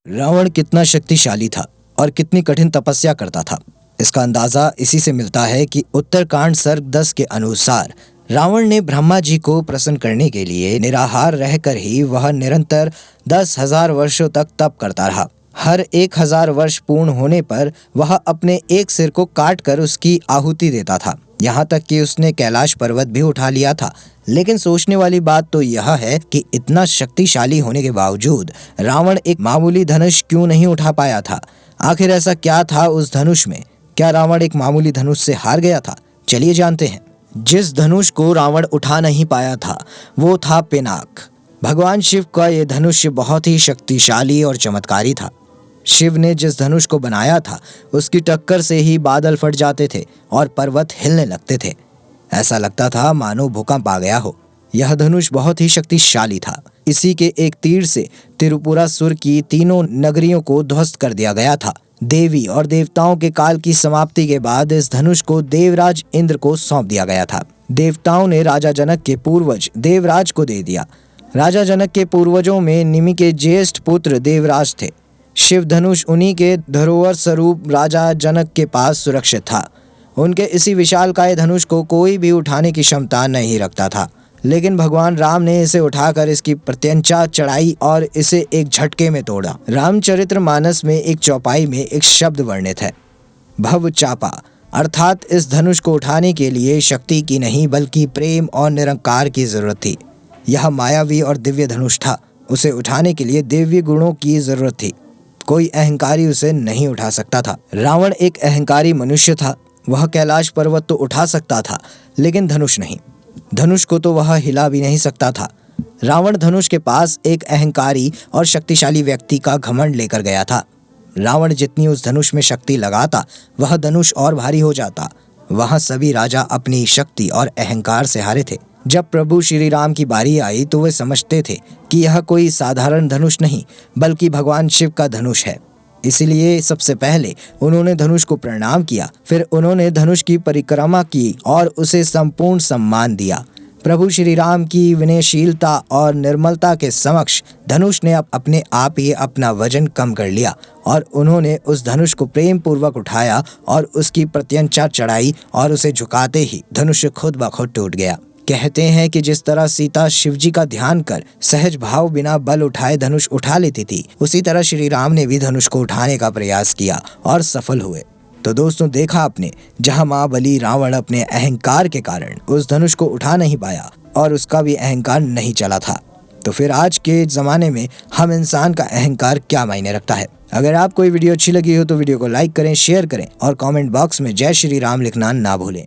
रावण कितना शक्तिशाली था और कितनी कठिन तपस्या करता था, इसका अंदाजा इसी से मिलता है कि उत्तरकांड सर्ग 10 के अनुसार रावण ने ब्रह्मा जी को प्रसन्न करने के लिए निराहार रहकर ही वह निरंतर 10,000 वर्षों तक तप करता रहा। हर 1,000 वर्ष पूर्ण होने पर वह अपने एक सिर को काट कर उसकी आहुति देता था। यहाँ तक कि उसने कैलाश पर्वत भी उठा लिया था। लेकिन सोचने वाली बात तो यह है कि इतना शक्तिशाली होने के बावजूद रावण एक मामूली धनुष क्यों नहीं उठा पाया था। आखिर ऐसा क्या था उस धनुष में? क्या रावण एक मामूली धनुष से हार गया था? चलिए जानते हैं। जिस धनुष को रावण उठा नहीं पाया था वो था पिनाक। भगवान शिव का ये धनुष बहुत ही शक्तिशाली और चमत्कारी था। शिव ने जिस धनुष को बनाया था उसकी टक्कर से ही बादल फट जाते थे और पर्वत हिलने लगते थे। ऐसा लगता था मानो भूकंप आ गया हो। यह धनुष बहुत ही शक्तिशाली था। इसी के एक तीर से त्रिपुरासुर की तीनों नगरियों को ध्वस्त कर दिया गया था। देवी और देवताओं के काल की समाप्ति के बाद इस धनुष को देवराज इंद्र को सौंप दिया गया था। देवताओं ने राजा जनक के पूर्वज देवराज को दे दिया। राजा जनक के पूर्वजों में निमि के ज्येष्ठ पुत्र देवराज थे। शिव धनुष उन्हीं के धरोहर स्वरूप राजा जनक के पास सुरक्षित था। उनके इसी विशालकाय धनुष को कोई भी उठाने की क्षमता नहीं रखता था। लेकिन भगवान राम ने इसे उठाकर इसकी प्रत्यंचा चढ़ाई और इसे एक झटके में तोड़ा। रामचरितमानस में एक चौपाई में एक शब्द वर्णित है, भव चापा, अर्थात इस धनुष को उठाने के लिए शक्ति की नहीं बल्कि प्रेम और निरंकार की जरूरत थी। यह मायावी और दिव्य धनुष था। उसे उठाने के लिए दिव्य गुणों की जरूरत थी। कोई अहंकारी उसे नहीं उठा सकता था। रावण एक अहंकारी मनुष्य था। वह कैलाश पर्वत तो उठा सकता था लेकिन धनुष नहीं। धनुष को तो वह हिला भी नहीं सकता था। रावण धनुष के पास एक अहंकारी और शक्तिशाली व्यक्ति का घमंड लेकर गया था। रावण जितनी उस धनुष में शक्ति लगाता वह धनुष और भारी हो जाता। वहां सभी राजा अपनी शक्ति और अहंकार से हारे थे। जब प्रभु श्री राम की बारी आई तो वे समझते थे कि यह कोई साधारण धनुष नहीं बल्कि भगवान शिव का धनुष है। इसलिए सबसे पहले उन्होंने धनुष को प्रणाम किया, फिर उन्होंने धनुष की परिक्रमा की और उसे संपूर्ण सम्मान दिया। प्रभु श्री राम की विनयशीलता और निर्मलता के समक्ष धनुष ने अपने आप ही अपना वजन कम कर लिया और उन्होंने उस धनुष को प्रेम पूर्वक उठाया और उसकी प्रत्यंचा चढ़ाई और उसे झुकाते ही धनुष खुद ब खुद टूट गया। कहते हैं कि जिस तरह सीता शिवजी का ध्यान कर सहज भाव बिना बल उठाए धनुष उठा लेती थी, उसी तरह श्री राम ने भी धनुष को उठाने का प्रयास किया और सफल हुए। तो दोस्तों, देखा आपने, जहां महाबली रावण अपने अहंकार के कारण उस धनुष को उठा नहीं पाया और उसका भी अहंकार नहीं चला था, तो फिर आज के ज़माने में हम इंसान का अहंकार क्या मायने रखता है। अगर आपको ये वीडियो अच्छी लगी हो तो वीडियो को लाइक करें, शेयर करें और कमेंट बॉक्स में जय श्री राम लिखना ना भूलें।